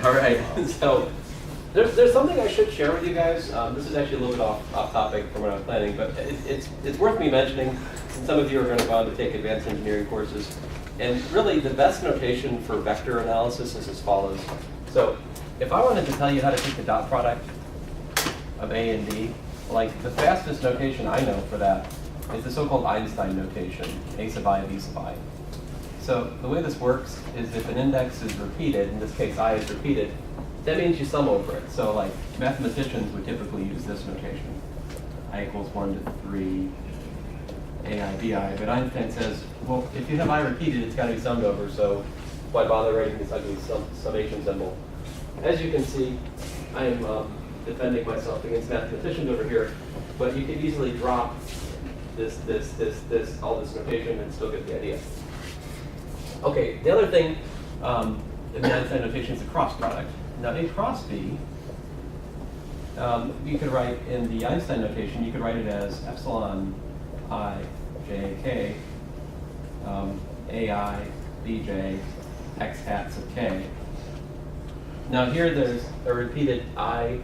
All right, so there's something I should share with you guys. This is actually a little bit off topic from what I'm planning, but it's worth me mentioning since some of you are going to go on to take advanced engineering courses. And really, the best notation for vector analysis is as follows. So if I wanted to tell you how to take the dot product of A and D, like the fastest notation I know for that is the so-called Einstein notation, A sub I, B sub I. So the way this works is if an index is repeated, in this case I is repeated, that means you sum over it. So like mathematicians would typically use this notation. I equals 1 to 3, AI, BI. But Einstein says, well, if you have I repeated, it's got to be summed over, so why bother writing this ugly summation symbol? As you can see, I am defending myself against mathematicians over here, but you could easily drop this, all this notation and still get the idea. Okay, the other thing in the Einstein notation is the cross product. Now, A cross B, you could write in the Einstein notation, you could write it as epsilon I, j, k, ai, bj, x hat sub k. Now here there's a repeated I,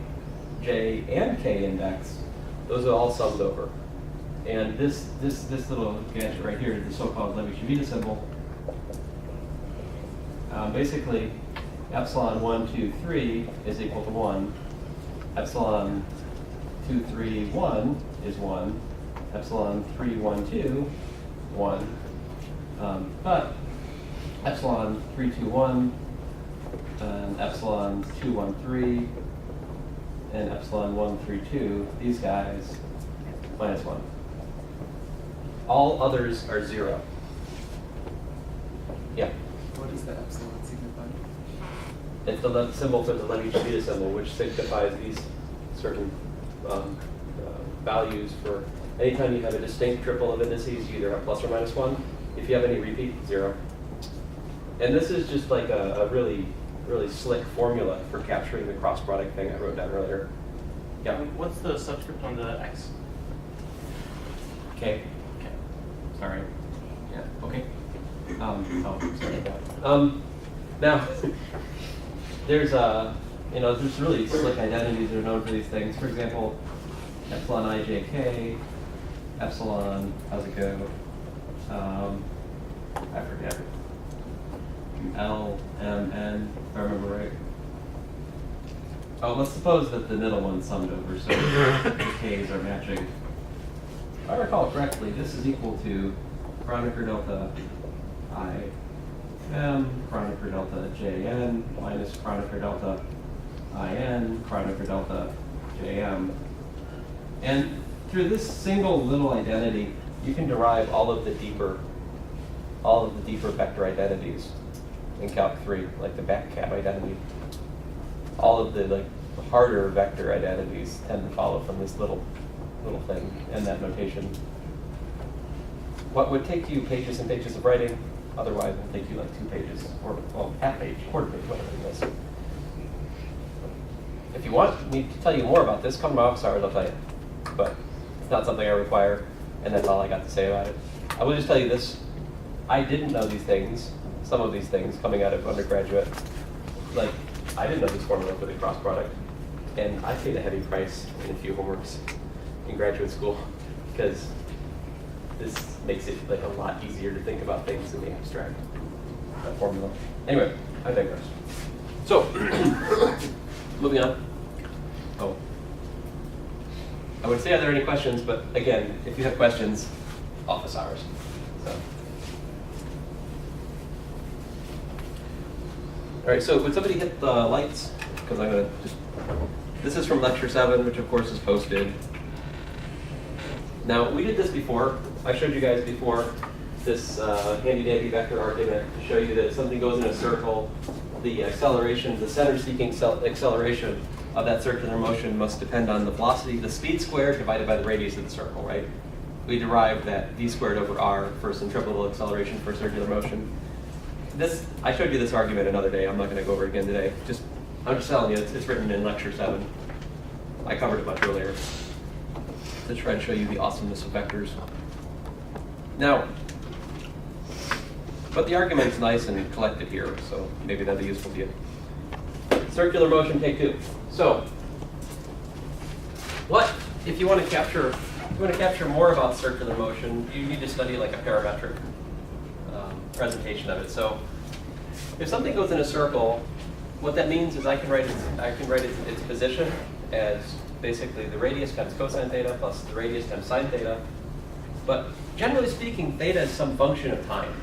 j, and k index. Those are all summed over. And this little gadget right here, the so-called Levi-Civita symbol, basically epsilon 1, 2, 3 is equal to 1. Epsilon 2, 3, 1 is 1. Epsilon 3, 1, 2, 1. But epsilon 3, 2, 1, and epsilon 2, 1, 3, and epsilon 1, 3, 2, these guys, minus 1. All others are 0. Yeah? What does the epsilon signify? It's the symbol for the Levi-Civita symbol, which signifies these certain values for anytime you have a distinct triple of indices, you either have plus or minus 1. If you have any repeat, 0. And this is just like a really, really slick formula for capturing the cross product thing I wrote down earlier. Yeah? What's the subscript on the x? K. Okay. Sorry. Yeah, okay. Sorry about that. Now, there's there's really slick identities that are known for these things. For example, epsilon ijk, epsilon, how's it go? I forget. L, M, N, if I remember right. Oh, let's suppose that the middle one's summed over, so the K's are matching. If I recall correctly, this is equal to Kronecker delta I M, Kronecker delta Jn, minus Kronecker delta In, Kronecker delta Jm. And through this single little identity, you can derive all of the deeper vector identities in Calc 3, like the backcap identity. All of the harder vector identities tend to follow from this little thing and that notation. What would take you pages and pages of writing, otherwise would take you like 2 pages, or well, half page, quarter page, whatever it is. If you want me to tell you more about this, come to my office hours, I'll tell you. But it's not something I require, and that's all I got to say about it. I will just tell you this. I didn't know these things, some of these things coming out of undergraduate. Like, I didn't know this formula for the cross product, and I paid a heavy price in a few homeworks in graduate school, because this makes it like a lot easier to think about things in the abstract, that formula. Anyway, I digress. So, moving on. Oh. I would say, are there any questions? But again, if you have questions, office hours. So. All right, so would somebody hit the lights? Because I'm going to just, this is from lecture 7, which of course is posted. Now, we did this before. I showed you guys before this handy-dandy vector argument to show you that if something goes in a circle, the acceleration, the center-seeking acceleration of that circular motion must depend on the velocity, the speed squared divided by the radius of the circle, right? We derived that v squared over r for centripetal acceleration for circular motion. I showed you this argument another day. I'm not going to go over it again today. I'm just telling you, it's written in lecture 7. I covered it much earlier to try to show you the awesomeness of vectors. Now, but the argument's nice and collected here, so maybe that'll be useful to you. circular motion, take two. So, what if you want to capture? If you want to capture more about circular motion, you need to study like a parametric presentation of it. So, if something goes in a circle, what that means is I can write its position as basically the radius times cosine theta plus the radius times sine theta. But generally speaking, theta is some function of time.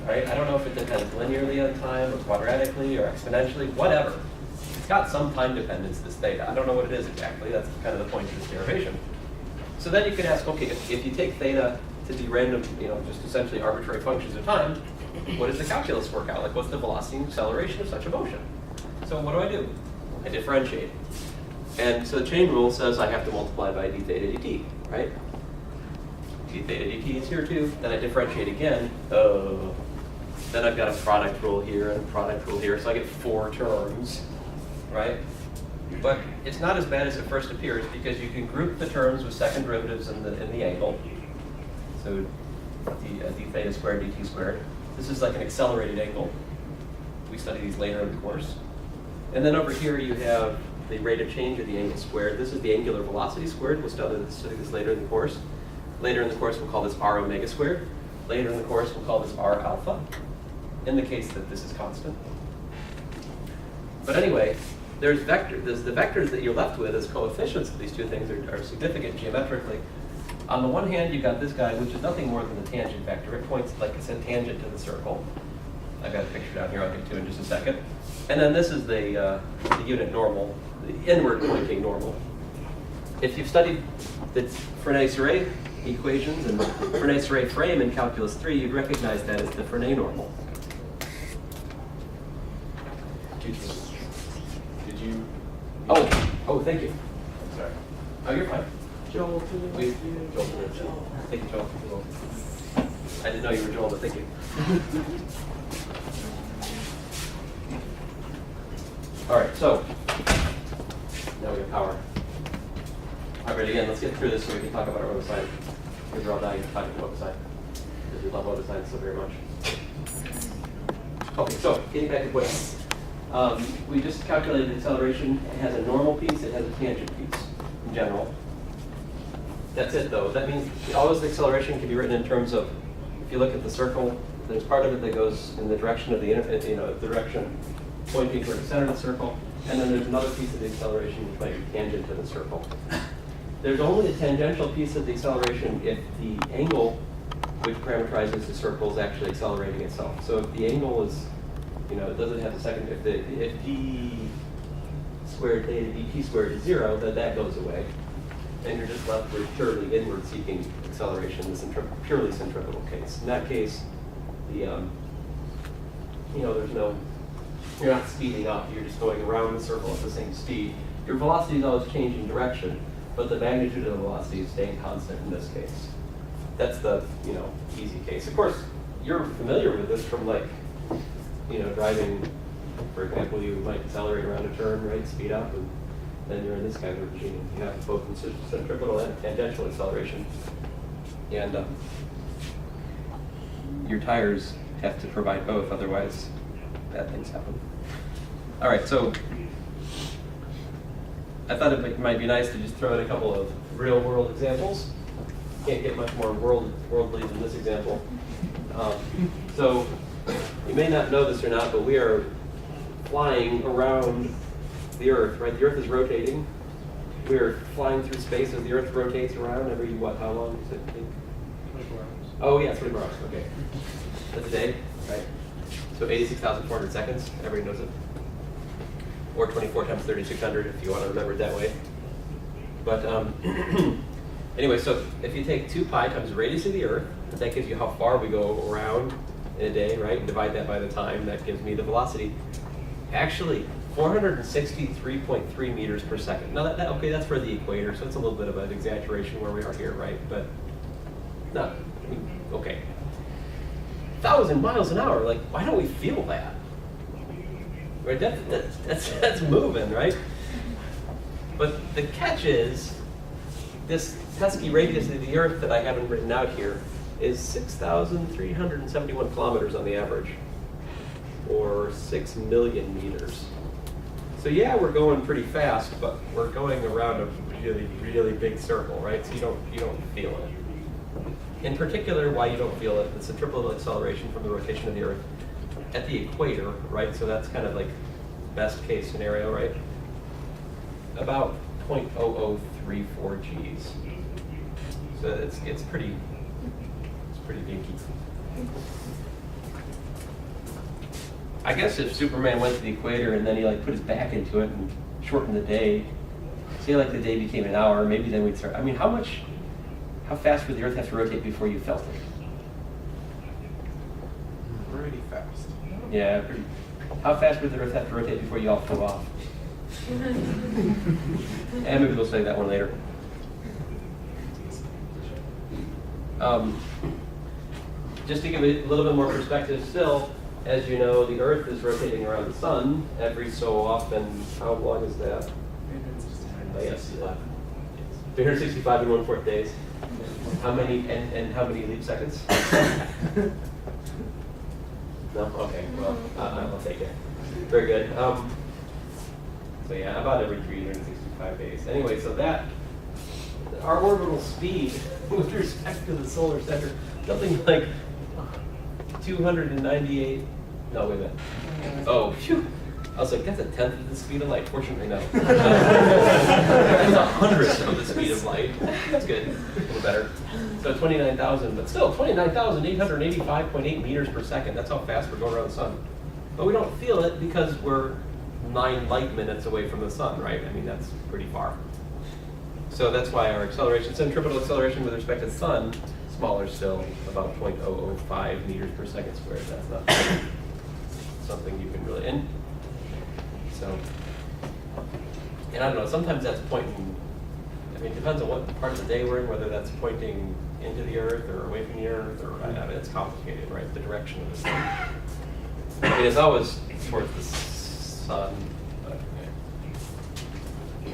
Right? I don't know if it depends linearly on time or quadratically or exponentially, whatever. It's got some time dependence, this theta. I don't know what it is exactly. That's kind of the point of this derivation. So then you could ask, okay, if you take theta to be random, just essentially arbitrary functions of time, what does the calculus work out? Like, what's the velocity and acceleration of such a motion? So what do? I differentiate. And so the chain rule says I have to multiply by d theta dt, right? D theta dt is here too. Then I differentiate again. Then I've got a product rule here and a product rule here, so I get 4 terms, right? But it's not as bad as it first appears because you can group the terms with second derivatives in the angle. So d theta squared dt squared. This is like an accelerated angle. We study these later in the course. And then over here you have the rate of change of the angle squared. This is the angular velocity squared. We'll study this later in the course. Later in the course we'll call this r omega squared. Later in the course we'll call this r alpha, in the case that this is constant. But anyway, there's the vectors that you're left with as coefficients of these two things are significant geometrically. On the one hand, you've got this guy, which is nothing more than the tangent vector. It points, like I said, tangent to the circle. I've got a picture down here I'll get to in just a second. And then this is the unit normal, the inward pointing normal. If you've studied the Thymus equations and Thymus frame in Calculus 3, you'd recognize that as the Frenet normal. Did you? Oh, thank you. I'm sorry. Oh, you're fine. Joel, Joel. Thank you, Joel. I didn't know you were Joel, but thank you. All right, so now we have power. All right, again, let's get through this so we can talk about our other side. Because we're all dying to talk about the side. Because we love other sides so very much. Okay, so getting back to points. We just calculated the acceleration. It has a normal piece, it has a tangent piece in general. That's it though. That means always the acceleration can be written in terms of, if you look at the circle, there's part of it that goes in the direction of the direction pointing toward the center of the circle, and then there's another piece of the acceleration which might be tangent to the circle. There's only a tangential piece of the acceleration if the angle which parameterizes the circle is actually accelerating itself. So if the angle is, it doesn't have the second, if d squared theta dt squared is 0, then that goes away. And you're just left with purely inward seeking acceleration, this purely centripetal case. In that case, there's no, you're not speeding up, you're just going around the circle at the same speed. Your velocity is always changing direction, but the magnitude of the velocity is staying constant in this case. That's the, easy case. Of course, you're familiar with this from driving, for example, you might accelerate around a turn, right, speed up, and then you're in this kind of regime. You have both centripetal and tangential acceleration. And your tires have to provide both, otherwise bad things happen. All right, so I thought it might be nice to just throw in a couple of real-world examples. Can't get much more worldly than this example. So you may not know this or not, but we are flying around the Earth, right? The Earth is rotating. We're flying through space as the Earth rotates around every, how long does it take? 24 hours. Oh, yeah, 24 hours, okay. That's a day, right? So 86,400 seconds, everybody knows it. Or 24 times 3,600 if you want to remember it that way. But anyway, so if you take 2 pi times the radius of the Earth, that gives you how far we go around in a day, right? And divide that by the time, that gives me the velocity. Actually, 463.3 meters per second. Now, okay, that's for the equator, so it's a little bit of an exaggeration where we are here, right? But, okay. 1,000 miles an hour, like, why don't we feel that? Right, that's moving, right? But the catch is, this pesky radius of the Earth that I haven't written out here is 6,371 kilometers on the average, or 6 million meters. So yeah, we're going pretty fast, but we're going around a really, really big circle, right? So you don't feel it. In particular, why you don't feel it, it's centripetal acceleration from the rotation of the Earth at the equator, right? So that's kind of like best case scenario, right? About 0.0034 Gs. So it's pretty dinky. I guess if Superman went to the equator and then he like put his back into it and shortened the day, say like the day became an hour, maybe then we'd start. I mean, how fast would the Earth have to rotate before you felt it? Pretty fast. Yeah, how fast would the Earth have to rotate before you all flew off? And maybe we'll study that one later. Just to give it a little bit more perspective still, as you know, the Earth is rotating around the Sun every so often. How long is that? I guess 365 and 1/4 days. How many and how many leap seconds? No? Okay, well, I'll take it. Very good. So yeah, about every 365 days. Anyway, so that, our orbital speed with respect to the solar center, something like 298, no, wait a minute. Oh, phew. I was like, that's a tenth of the speed of light. Fortunately, no. That's 100th of the speed of light. That's good, a little better. So 29,000, but still 29,885.8 meters per second. That's how fast we're going around the sun. But we don't feel it because we're 9 light minutes away from the sun, right? I mean, that's pretty far. So that's why our acceleration, centripetal acceleration with respect to the sun, smaller still, about 0.005 meters per second squared. That's not something you can really, and I don't know, sometimes that's pointing, I mean, it depends on what part of the day we're in, whether that's pointing into the Earth or away from the Earth, or I mean, it's complicated, right? The direction of the sun. I mean, it's always towards the sun, but yeah.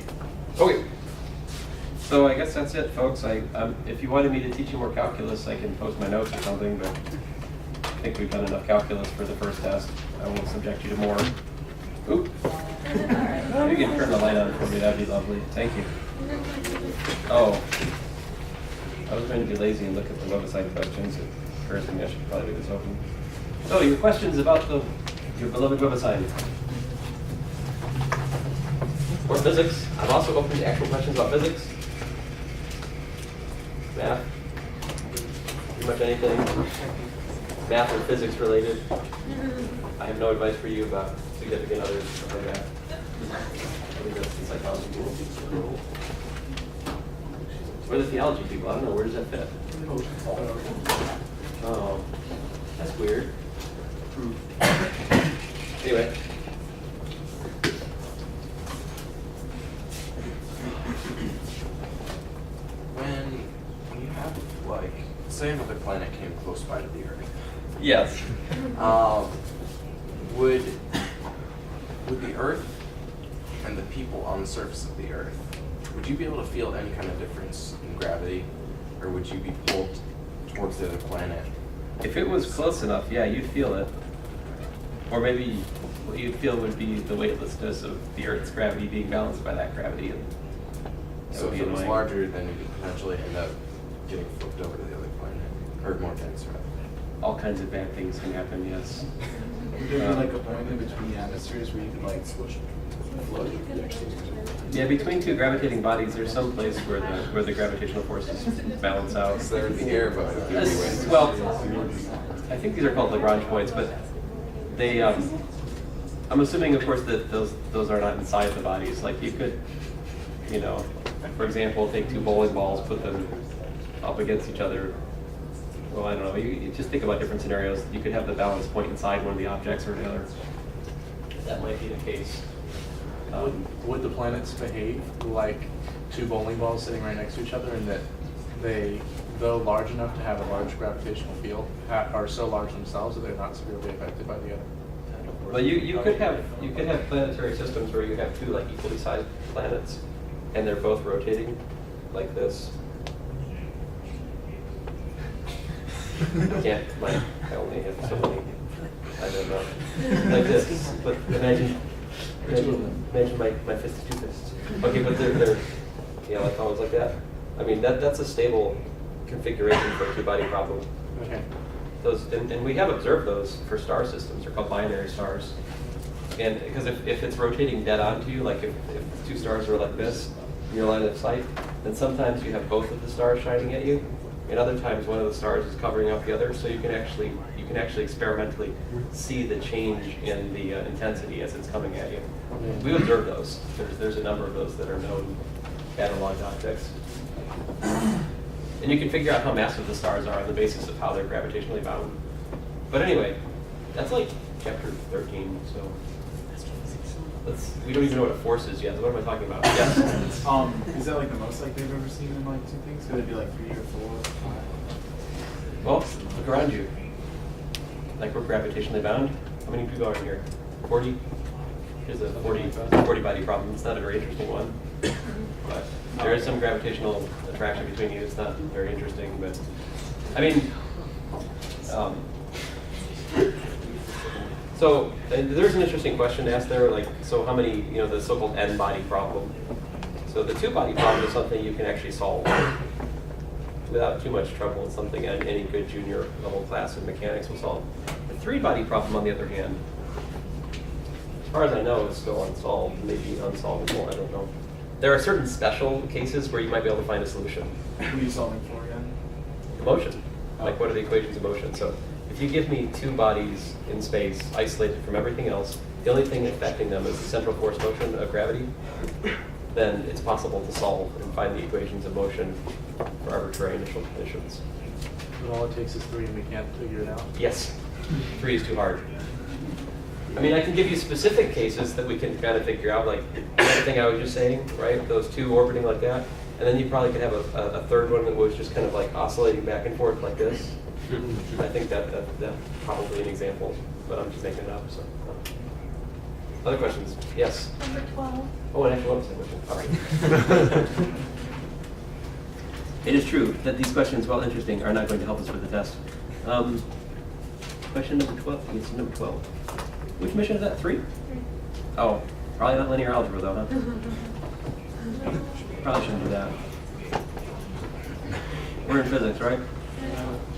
Okay. So I guess that's it, folks. If you wanted me to teach you more calculus, I can post my notes or something, but I think we've done enough calculus for the first test. I won't subject you to more. Oop. If you can turn the light on for me, that'd be lovely. Thank you. Oh, I was going to be lazy and look at the website questions. It occurs to me I should probably leave this open. So your questions about your beloved website. Or physics. I'm also open to actual questions about physics. Math. Pretty much anything. Math or physics related. I have no advice for you about significant others or math. I think that's the psychology people. Or the theology people. I don't know. Where does that fit? Oh, that's weird. Anyway. When you have, like, say another planet came close by to the Earth, Yes. would the Earth and the people on the surface of the Earth, would you be able to feel any kind of difference in gravity, or would you be pulled towards the other planet? If it was close enough, yeah, you'd feel it. Or maybe what you'd feel would be the weightlessness of the Earth's gravity being balanced by that gravity. And that So would if be it was annoying. larger, then you could potentially end up getting flipped over to the other planet, or more dense, rather. All kinds of bad things can happen, yes. Would there be like a point in between the atmospheres where you could like float? Yeah, between two gravitating bodies, there's some place where the gravitational forces balance out. So they're in the air, but it could be way. Well, I think these are called Lagrange points, but they, I'm assuming, of course, that those are not inside the bodies. Like you could, you know, for example, take two bowling balls, put them up against each other. Well, I don't know. You just think about different scenarios. You could have the balance point inside one of the objects or the other. That might be the case. Would the planets behave like two bowling balls sitting right next to each other, and that they, though large enough to have a large gravitational field, are so large themselves that they're not severely affected by the other? Well, you could have planetary systems where you have two like equally sized planets, and they're both rotating like this. I only have so many. I don't know. Like this. But imagine Imagine my fist of two fists. Okay, but they're like columns like that. I mean, that's a stable configuration for a two-body problem. Okay. And we have observed those for star systems. They're called binary stars. And because if it's rotating dead onto you, like if two stars are like this in your line of sight, then sometimes you have both of the stars shining at you, and other times one of the stars is covering up the other. So you can actually experimentally see the change in the intensity as it's coming at you. We observe those. There's a number of those that are known cataloged objects. And you can figure out how massive the stars are on the basis of how they're gravitationally bound. But anyway, that's like chapter 13, so we don't even know what a force is yet. So what am I talking about? Yes? Is that like the most like they've ever seen in like two things? Could it be like 3 or 4 or 5? Well, look around you. Like we're gravitationally bound. How many people are in here? 40? Here's a 40 body problem. It's not a very interesting one. But there is some gravitational attraction between you. It's not very interesting, but I mean, so there's an interesting question to ask there, like, so how many, the so-called n-body problem. So the two-body problem is something you can actually solve without too much trouble. It's something any good junior level class in mechanics will solve. The three-body problem, on the other hand, as far as I know, is still unsolved, maybe unsolvable, I don't know. There are certain special cases where you might be able to find a solution. What are you solving for again? Motion. Like, what are the equations of motion? So if you give me two bodies in space, isolated from everything else, the only thing affecting them is the central force motion of gravity, then it's possible to solve and find the equations of motion for arbitrary initial conditions. But all it takes is 3 and we can't figure it out? Yes. 3 is too hard. I mean, I can give you specific cases that we can kind of figure out, like everything I was just saying, right? Those two orbiting like that. And then you probably could have a third one that was just kind of like oscillating back and forth like this. I think that's probably an example, but I'm just making it up. So, other questions? Yes? Number 12. Oh, and actually, what was the question? All right. It is true that these questions, while interesting, are not going to help us with the test. Question number 12. It's number 12. Which mission is that? 3? Oh, probably not linear algebra though, huh? Probably shouldn't do that. We're in physics, right?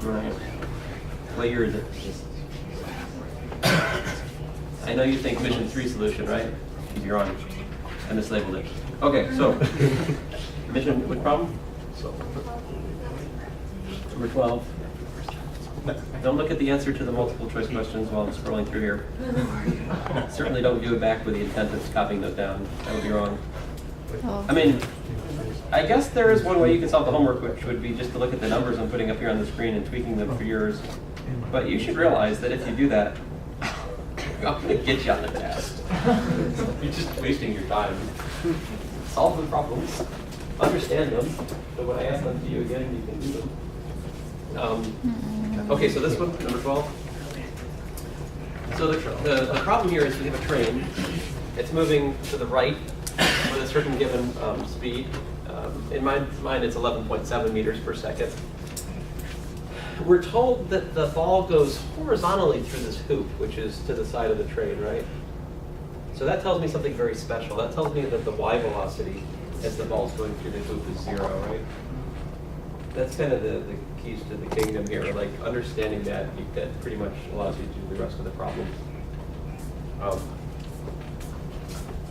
Right. What year is it? I know you think mission 3 solution, right? You're on. I mislabeled it. Okay, so mission, which problem? Number 12. Don't look at the answer to the multiple choice questions while I'm scrolling through here. Certainly don't view it back with the intent of copying those down. That would be wrong. Oh. I mean, I guess there is one way you can solve the homework, which would be just to look at the numbers I'm putting up here on the screen and tweaking them for yours. But you should realize that if you do that, I'm going to get you on the test. You're just wasting your time. Solve the problems, understand them, so when I ask them to you again, you can do them. Okay, so this one, number 12. So the problem here is we have a train. It's moving to the right with a certain given speed. In mine, it's 11.7 meters per second. We're told that the ball goes horizontally through this hoop, which is to the side of the train, right? So that tells me something very special. That tells me that the y velocity as the ball's going through the hoop is 0, right? That's kind of the keys to the kingdom here. Like understanding that pretty much allows you to do the rest of the problem.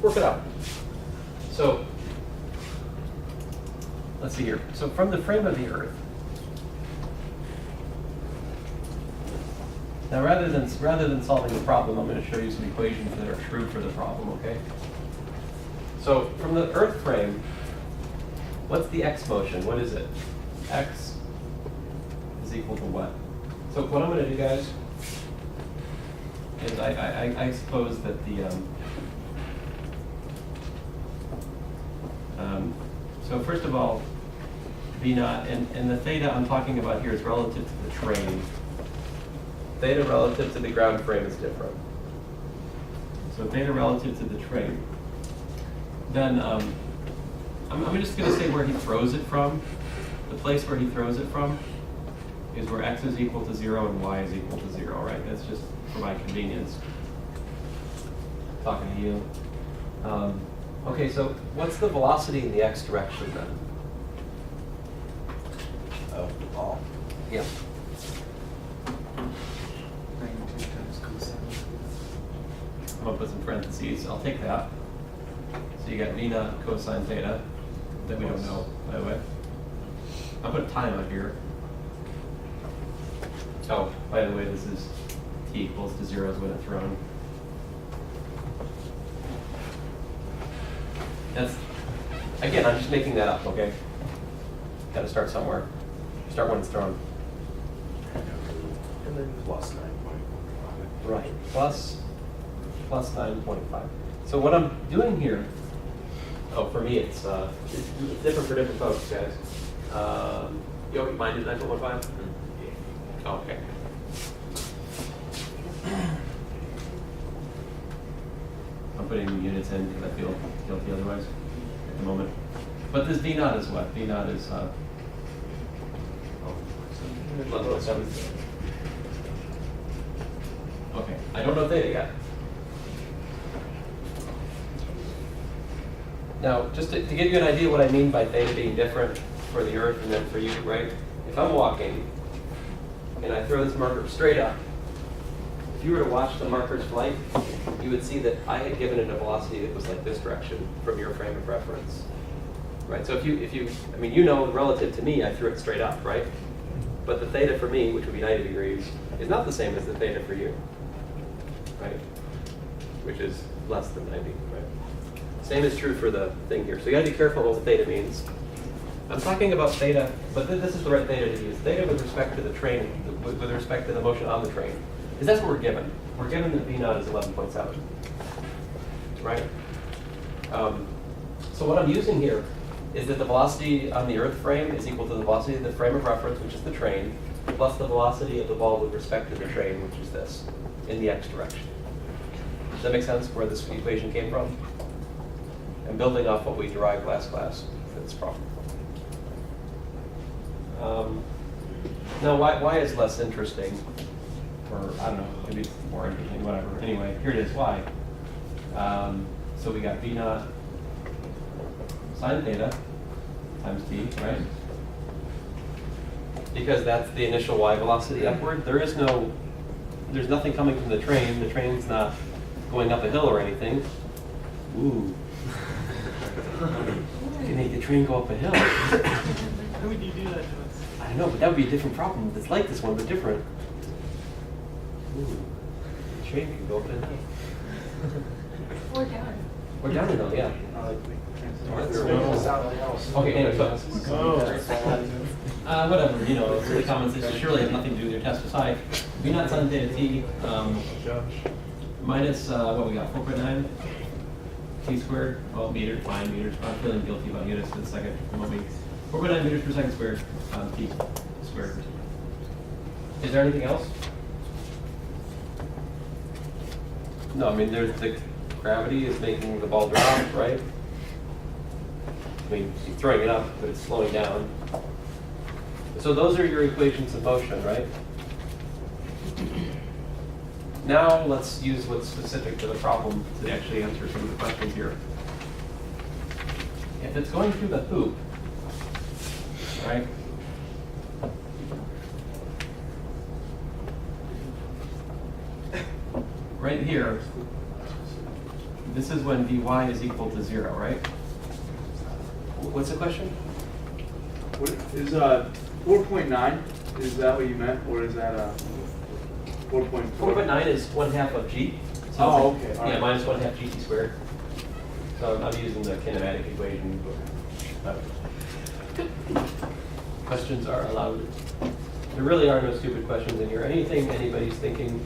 Work it out. So let's see here. So from the frame of the Earth. Now rather than solving the problem, I'm going to show you some equations that are true for the problem, okay? So from the Earth frame, what's the x motion? What is it? X is equal to what? So what I'm going to do, guys, is I suppose that the so first of all, V naught and the theta I'm talking about here is relative to the train. Theta relative to the ground frame is different. So theta relative to the train. Then I'm just going to say where he throws it from. The place where he throws it from is where x is equal to 0 and y is equal to 0, right? That's just for my convenience. talking to you. Okay, so what's the velocity in the x direction then? Of the ball. Yeah. Magnitude times cosine. I'm gonna put some parentheses. I'll take that. So you got v naught cosine theta that we don't know, by the way. I'll put time up here. Oh, by the way, this is t equals to 0 is when it's thrown. That's, again, I'm just making that up, okay? Got to start somewhere. Start when it's thrown. And then plus 9.5. Right. Plus 9.5. So what I'm doing here, oh, for me it's different for different folks, guys. You mind is 9.15? Oh, okay. I'm putting the units in because I feel guilty otherwise at the moment. But this V naught is what? V naught is 11.7. Okay, I don't know theta yet. Now, just to give you an idea what I mean by theta being different for the Earth and then for you, right? If I'm walking and I throw this marker straight up, if you were to watch the marker's flight, you would see that I had given it a velocity that was like this direction from your frame of reference, right? So if you, I mean, you know, relative to me, I threw it straight up, right? But the theta for me, which would be 90 degrees, is not the same as the theta for you, right? Which is less than 90, right? Same is true for the thing here. So you gotta be careful what theta means. I'm talking about theta, but this is the right theta to use. Theta with respect to the train, with respect to the motion on the train. Because that's what we're given. We're given that V naught is 11.7, right? So what I'm using here is that the velocity on the Earth frame is equal to the velocity of the frame of reference, which is the train, plus the velocity of the ball with respect to the train, which is this, in the x direction. Does that make sense where this equation came from? And building off what we derived last class for this problem. Now, why is less interesting? Or, I don't know, maybe it's more interesting, whatever. Anyway, here it is, why? So we got V naught sine theta times t, right? Because that's the initial y velocity upward. There's nothing coming from the train. The train's not going up a hill or anything. Ooh. You can make the train go up a hill. How would you do that to us? I don't know, but that would be a different problem. It's like this one, but different. Ooh. The train can go up a hill. Or down. Or down a hill, yeah. Else. Okay, anyway, so, Oh. whatever, you know, it's really common sense. It surely has nothing to do with your test aside. V naught sine theta t minus, what we got, 4.9 t squared, well, meter, fine, meters. I'm feeling guilty about units for the second moment. 4.9 meters per second squared, t squared. Is there anything else? No, I mean, there's the gravity is making the ball drop, right? I mean, you're throwing it up, but it's slowing down. So those are your equations of motion, right? Now let's use what's specific to the problem to actually answer some of the questions here. If it's going through the hoop, right? Right here, this is when Vy is equal to 0, right? What's the question? What is 4.9? Is that what you meant, or is that 4.4? 4.9 is 1/2 of g. So Oh, it's like, okay, all yeah, right. minus 1/2 gt squared. So I'm using the kinematic equation. Questions are allowed. There really are no stupid questions in here. Anything anybody's thinking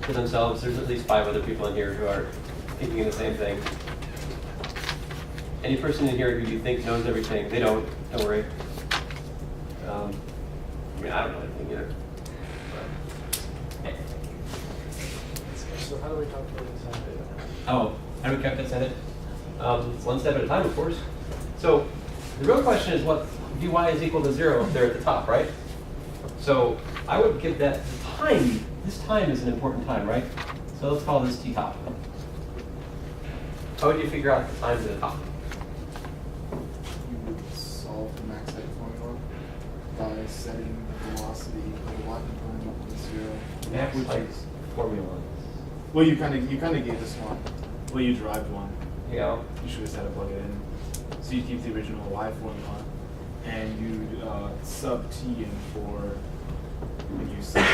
to themselves, there's at least 5 other people in here who are thinking the same thing. Any person in here who you think knows everything, they don't worry. I mean, I don't know anything either. But, So how do we calculate the sine theta? oh, how do we calculate it? It's one step at a time, of course. So the real question is what Vy is equal to 0 if they're at the top, right? So I would give that time. This time is an important time, right? So let's call this t top. How would you figure out the time to the top? You would solve the max height formula by setting the velocity of the y component to 0. Max which height is- formula. Well, you kind of gave us one. Well, you derived one. Yeah. You should have had to plug it in. So you keep the original y formula, and you sub t in for when you set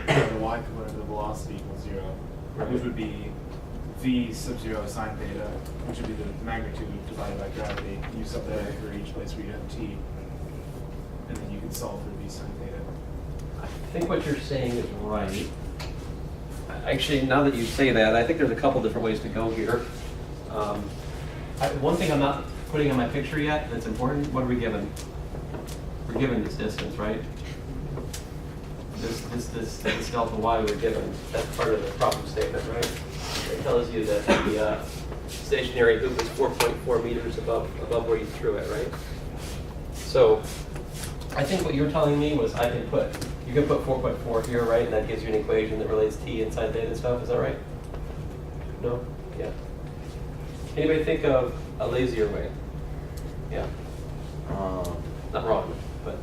the y component of the velocity equals 0, Right. which would be v sub 0 sine theta, which would be the magnitude divided by gravity. You sub that in for each place where you have t, and then you can solve for v sine theta. I think what you're saying is right. Actually, now that you say that, I think there's a couple different ways to go here. One thing I'm not putting on my picture yet that's important, what are we given? We're given this distance, right? This delta y we're given. That's part of the problem statement, right? It tells you that the stationary hoop is 4.4 meters above where you threw it, right? So I think what you were telling me was you can put 4.4 here, right? And that gives you an equation that relates t and sine theta and stuff. Is that right? No? Yeah. Anybody think of a lazier way? Yeah. Not wrong, but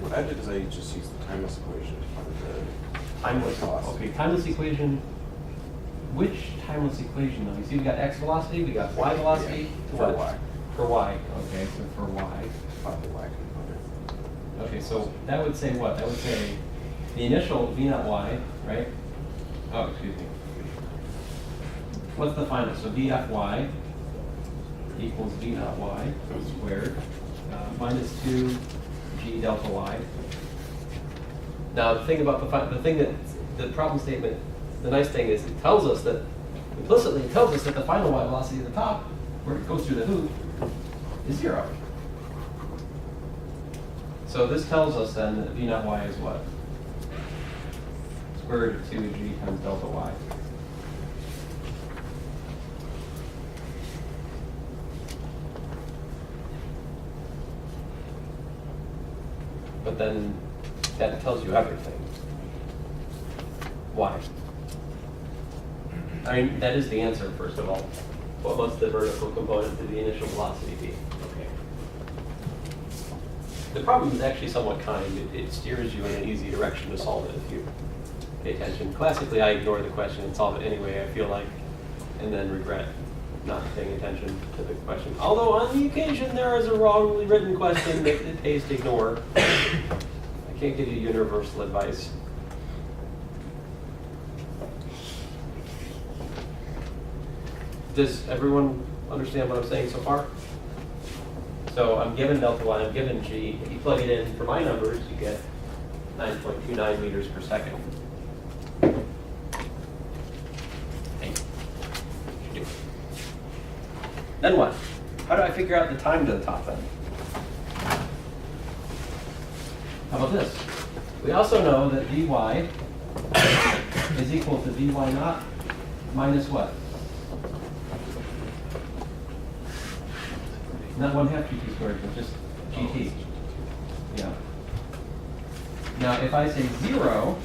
What I did is I just used the Thymus equation to find the timeless. velocity. Okay, timeless equation. Which timeless equation though? You see, we got x velocity, we got y velocity. Yeah, What? for y. For y. Okay, so for y. Find the y component. Okay, so that would say what? That would say the initial v naught y, right? Oh, excuse me. What's the final? So dfy equals v naught y squared minus 2g delta y. Now the thing about the problem statement, the nice thing is it tells us that, implicitly it tells us that the final y velocity at the top, where it goes through the hoop, is 0. So this tells us then that v naught y is what? Square root of 2g times delta y. But then that tells you everything. Why? I mean, that is the answer, first of all. What must the vertical component to the initial velocity be? Okay. The problem is actually somewhat kind. It steers you in an easy direction to solve it if you pay attention. Classically, I ignore the question and solve it anyway, I feel like, and then regret not paying attention to the question. Although on the occasion there is a wrongly written question that it pays to ignore. I can't give you universal advice. Does everyone understand what I'm saying so far? So I'm given delta y, I'm given g. If you plug it in for my numbers, you get 9.29 meters per second. Hey, what you do? Then what? How do I figure out the time to the top then? How about this? We also know that vy is equal to vy naught minus what? Not 1/2 gt squared, but just gt. Yeah. Now, if I say 0,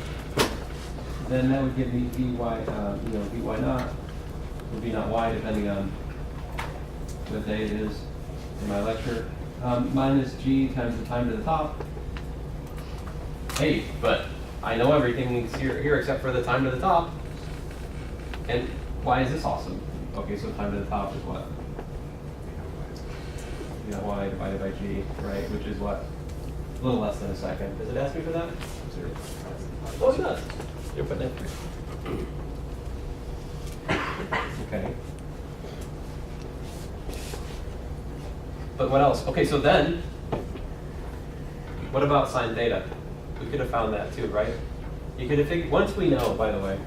then that would give me vy, vy naught, or v naught y, depending on what day it is in my lecture, minus g times the time to the top. Hey, but I know everything here except for the time to the top. And why is this awesome? Okay, so time to the top is what? V naught y divided by g, right? Which is what? A little less than a second. Does it ask me for that? Oh, it does. You're putting it through. Okay. But what else? Okay, so then, what about sine theta? We could have found that too, right? You could have figured, once we know, by the way,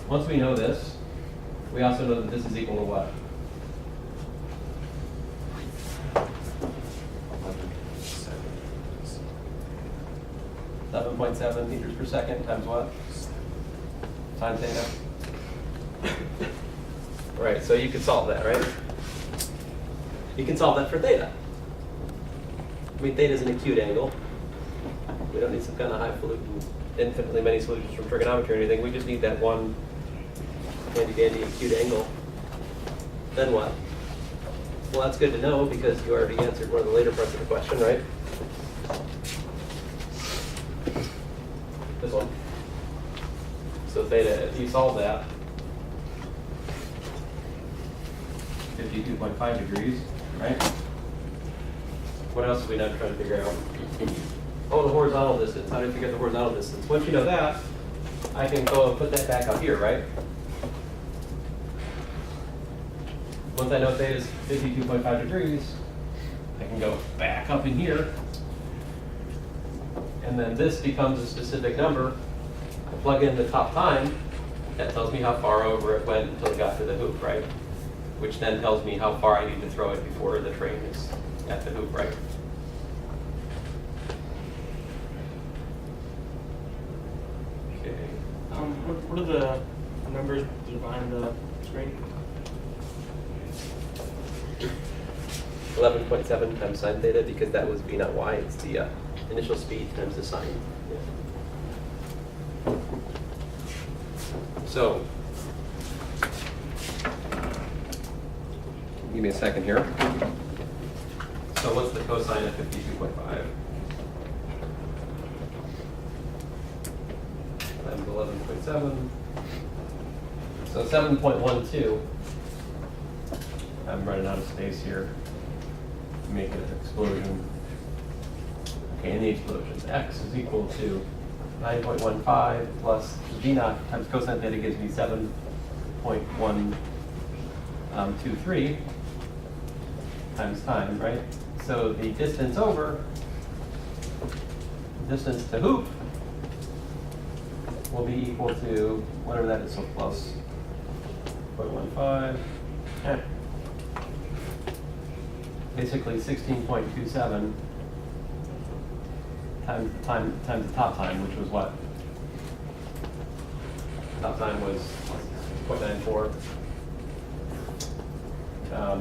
once we know this, we also know that this is equal to what? 7.7 meters per second times what? Sine theta. Right, so you can solve that, right? You can solve that for theta. I mean, theta is an acute angle. We don't need some kind of highfalutin, infinitely many solutions from trigonometry or anything. We just need that one handy dandy acute angle. Then what? Well, that's good to know because you already answered one of the later parts of the question, right? This one. So theta, if you solve that, 52.5 degrees, right? What else are we now trying to figure out? Oh, the horizontal distance. How do you figure out the horizontal distance? Once you know that, I can go and put that back up here, right? Once I know theta is 52.5 degrees, I can go back up in here. And then this becomes a specific number. I plug in the top time. That tells me how far over it went until it got to the hoop, right? Which then tells me how far I need to throw it before the train is at the hoop, right? Okay. What are the numbers behind the screen? 11.7 times sine theta, because that was v naught y. It's the initial speed times the sine. Yeah. So, give me a second here. So what's the cosine of 52.5? Times 11.7. So 7.12. I'm running out of space here. Make it an explosion. Okay, in the explosions, x is equal to 9.15 plus v naught times cosine theta gives me 7.123 times time, right? So the distance over, distance to hoop, will be equal to whatever that is, so plus 0.15. Basically 16.27 times the top time, which was what? Top time was 0.94,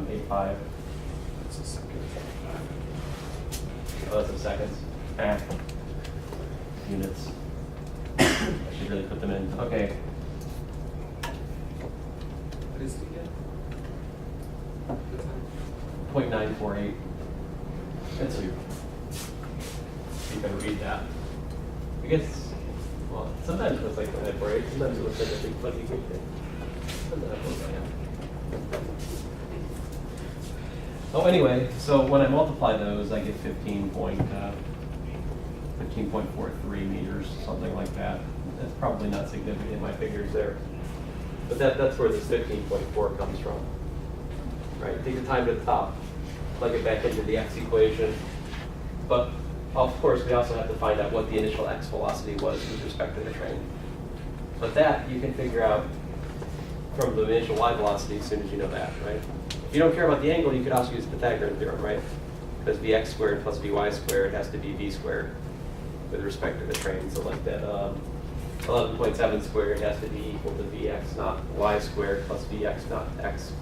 85. That's a second. Oh, that's in seconds. Units. I should really put them in. Okay. What is it again? 0.948. That's you. You can read that. I guess, well, sometimes it looks like 0.948, sometimes it looks like a big fuzzy green thing. Oh, anyway, so when I multiply those, I get 15.43 meters, something like that. That's probably not significant in my figures there. But that's where this 15.4 comes from. Right, take the time to the top, plug it back into the x equation. But of course, we also have to find out what the initial x velocity was with respect to the train. But that you can figure out from the initial y velocity as soon as you know that, right? If you don't care about the angle, you could also use the Pythagorean Theorem, right? Because vx squared plus vy squared has to be v squared with respect to the train. So like that 11.7 squared has to be equal to vx not y squared plus vx not x.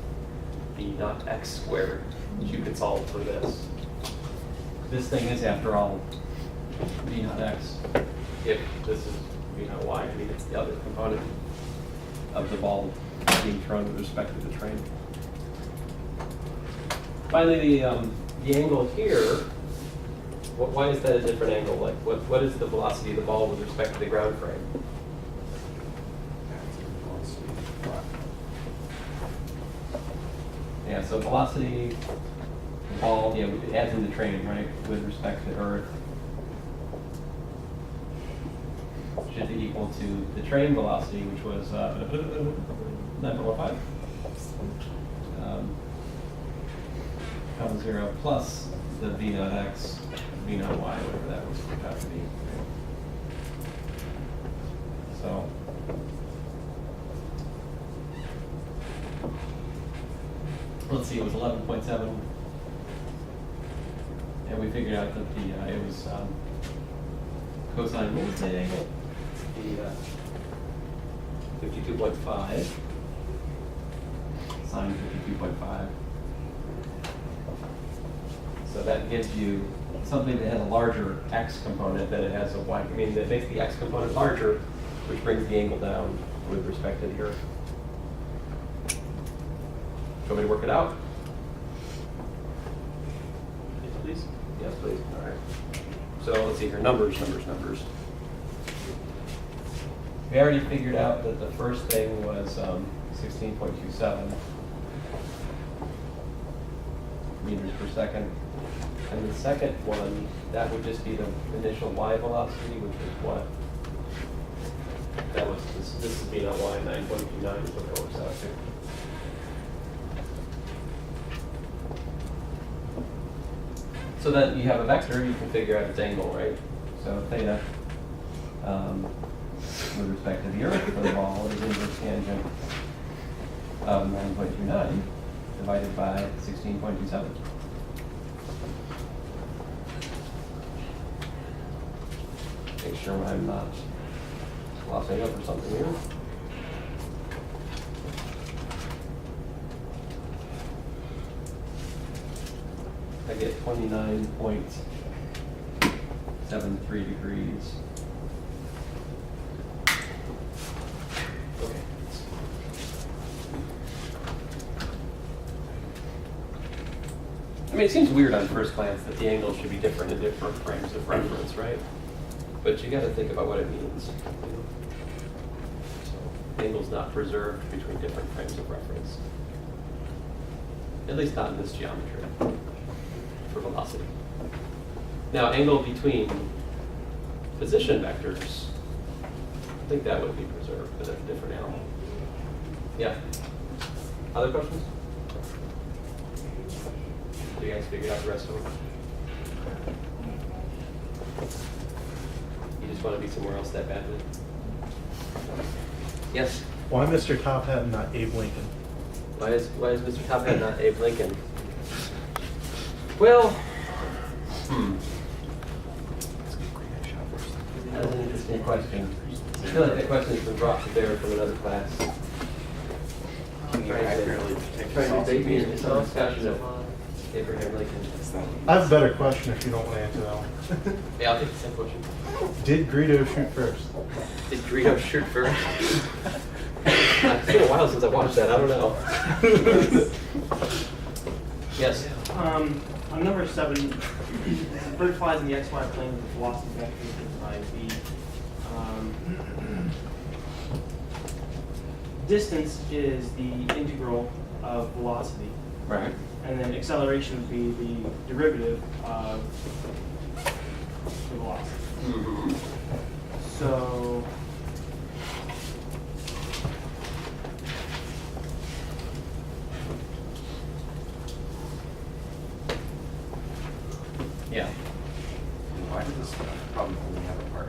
V not x squared, which you could solve for this. This thing is, after all, v not x. If this is v not y, I mean, it's the other component of the ball being thrown with respect to the train. Finally, the angle here, why is that a different angle? Like, what is the velocity of the ball with respect to the ground frame? Yeah, so velocity, ball, yeah, it adds in the train, right, with respect to Earth. Should be equal to the train velocity, which was 9.15. 0 plus the v naught x, v naught y, whatever that was going to have to be. So. Let's see, it was 11.7, and we figured out that it was cosine, what was that angle? The 52.5, sine 52.5. So that gives you something that has a larger x component than it has a y. I mean, that makes the x component larger, which brings the angle down with respect to the Earth. you want me to work it out? Yes, please. Yes, please. All right. So let's see here. Numbers. We already figured out that the first thing was 16.27 meters per second. And the second one, that would just be the initial y velocity, which is what? That was, this is being on y, 9.29 is what that works out to. So then you have a vector, you can figure out its angle, right? So theta, with respect to the earth for the ball, is inverse tangent of 9.29 divided by 16.27. Make sure I'm not glossing over something here. I get 29.73 degrees. Okay. I mean, it seems weird on first glance that the angles should be different in different frames of reference, right? But you got to think about what it means. So, angle's not preserved between different frames of reference. At least not in this geometry for velocity. Now, angle between position vectors, I think that would be preserved, but that's a different animal. Yeah. Other questions? So you guys figured out the rest of them? You just want to be somewhere else that badly? Yes? Why Mr. Top Hat and not Abe Lincoln? Why is Mr. Top Hat not Abe Lincoln? Well, that's an interesting question. I feel like that question has been brought to bear from another class. Can you accurately depict Trying to yourself debate me as into being some a discussion of Abraham Lincoln. I have a better question if you don't want to answer that one. Yeah, I'll take the same question. Did Greedo shoot first? Did Greedo shoot first? It's been a while since I watched that. I don't know. Yes. On number 7, bird flies in the xy plane with the velocity vector by v. Distance is the integral of velocity, Right. and then acceleration would be the derivative of the velocity. Mm-hmm. So Yeah. And why does this problem only have a part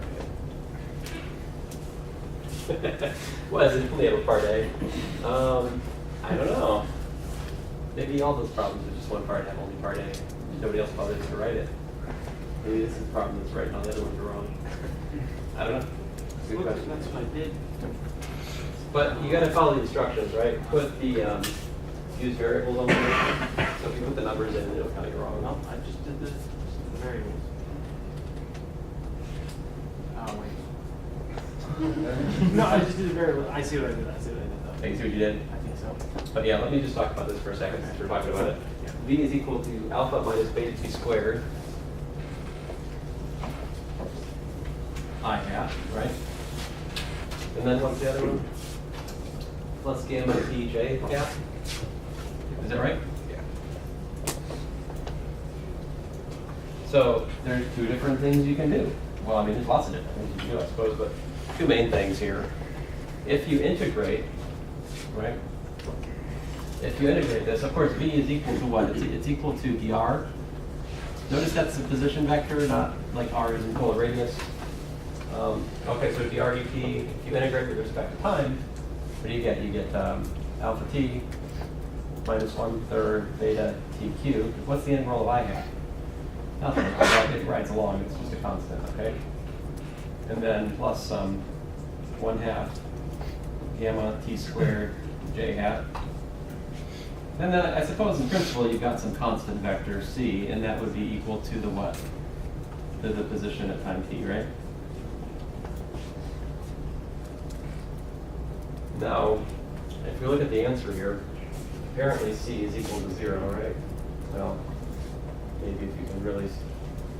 Why does it only have a part A? I don't know. Maybe all those problems are just one part have only part A. Nobody else bothers to write it. Maybe this is the problem that's right and all the other ones are wrong. I don't know. Good look, question. that's what I did. But you got to follow the instructions, right? Put the use variables on there. So if you put the numbers in, it'll kind of go wrong. No, I just did the variables. Oh wait. No, I just did the variables. I see what I did. I see what I did though. You see what you did? I think so. But yeah, let me just talk about this for a second since we're talking about it. V is equal to alpha minus beta t squared I hat, right? And then what's the other one? Plus gamma t j hat. Is that right? Yeah. So there's two different things you can do. Well, I mean, there's lots of different things you can do, I suppose, but two main things here. If you integrate, right? If you integrate this, of course, v is equal to what? It's equal to dr. Notice that's the position vector, not like r is in polar radius. Okay, so dr dt, if you integrate with respect to time, what do you get? You get alpha t minus 1/3 beta t cubed. What's the integral of I hat? Nothing. It rides along. It's just a constant, okay? And then plus 1/2 gamma t squared j hat. And then I suppose in principle you've got some constant vector c, and that would be equal to the what? To the position at time t, right? Now, if we look at the answer here, apparently C is equal to 0, right? Well, maybe if you can really.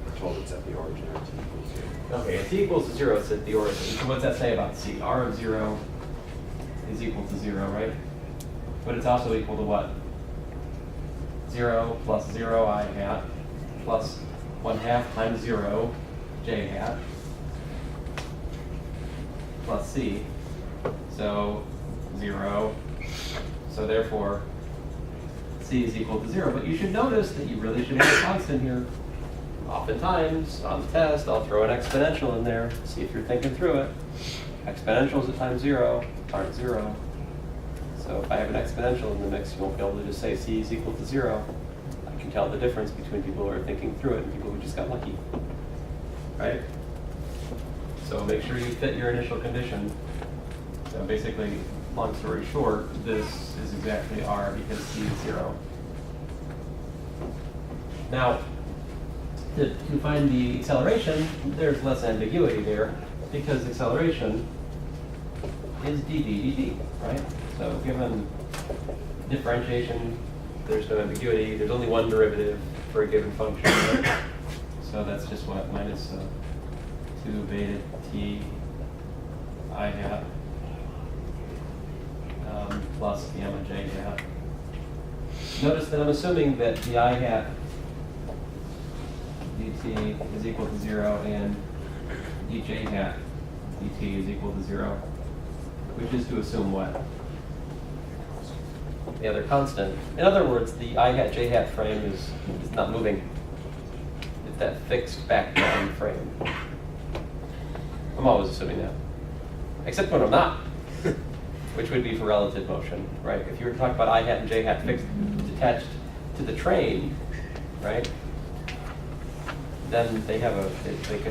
We're told it's at the origin or t equals 0. Okay, if t equals to 0, it's at the origin. So what's that say about C? R of 0 is equal to 0, right? But it's also equal to what? 0 plus 0 I hat plus 1/2 times 0 j hat plus C. So 0. So therefore, C is equal to 0. But you should notice that you really should have a constant here. Oftentimes, on the test, I'll throw an exponential in there, see if you're thinking through it. Exponentials at times 0 aren't 0. So if I have an exponential in the mix, you won't be able to just say C is equal to 0. I can tell the difference between people who are thinking through it and people who just got lucky. Right? So make sure you fit your initial condition. So basically, long story short, this is exactly R because C is 0. Now, to find the acceleration, there's less ambiguity there because acceleration is dd dt, right? So given differentiation, there's no ambiguity. There's only one derivative for a given function. Right? So that's just what? Minus 2 beta t I hat plus gamma j hat. Notice that I'm assuming that the I hat dt is equal to 0 and dj hat dt is equal to 0, which is to assume what? The other constant. In other words, the I hat j hat frame is not moving. It's that fixed background frame. I'm always assuming that. Except when I'm not, which would be for relative motion, right? If you were to talk about I hat and j hat fixed, attached to the train, right? Then they could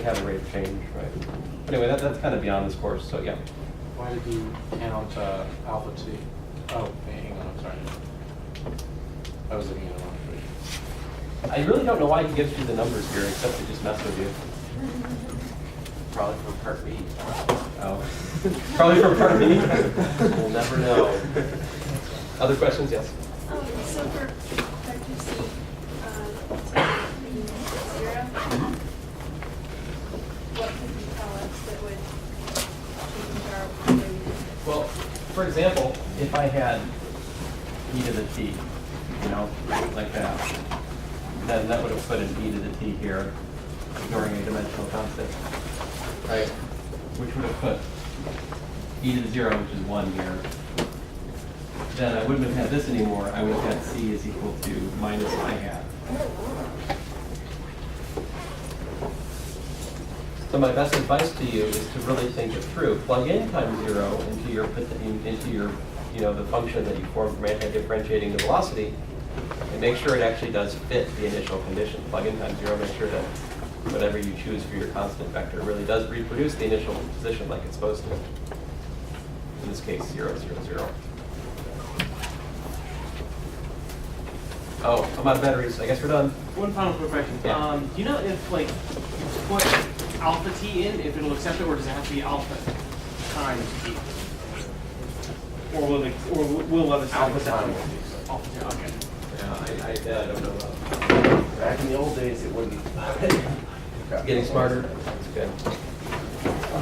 have a rate of change, right? Anyway, that's kind of beyond this course, so yeah. Why did you count alpha t? Oh, hang on, I'm sorry. I was looking at the wrong page. I really don't know why he gives you the numbers here, except to just mess with you. Probably from part B. Oh. Probably from part B. We'll never know. Other questions? Yes. So for vector C, zero, what could you tell us that would change our way? Well, for example, if I had e to the t, like that, then that would have put an e to the t here, ignoring a dimensional constant, right? Which would have put e to the 0, which is 1 here. Then I wouldn't have had this anymore. I would have had c is equal to minus I hat. So my best advice to you is to really think it through. Plug in times 0 into your the function that you formed from anti-differentiating the velocity, and make sure it actually does fit the initial condition. Plug in times 0, make sure that whatever you choose for your constant vector really does reproduce the initial position like it's supposed to. In this case, 0, 0, 0. Oh, I'm out of batteries. I guess we're done. One final quick question. Yeah. Do you know if you put alpha t in, if it'll accept it, or does it have to be alpha times t? Or will it accept Alpha time. Alpha t, okay. Yeah, I don't know about Back in the old days, it wouldn't. getting smarter. That's good.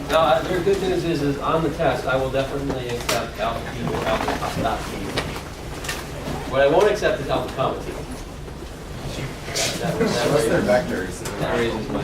No, the good news is on the test, I will definitely accept alpha t or alpha dot t. What I won't accept is alpha comma t. That Unless they're vectors. raises my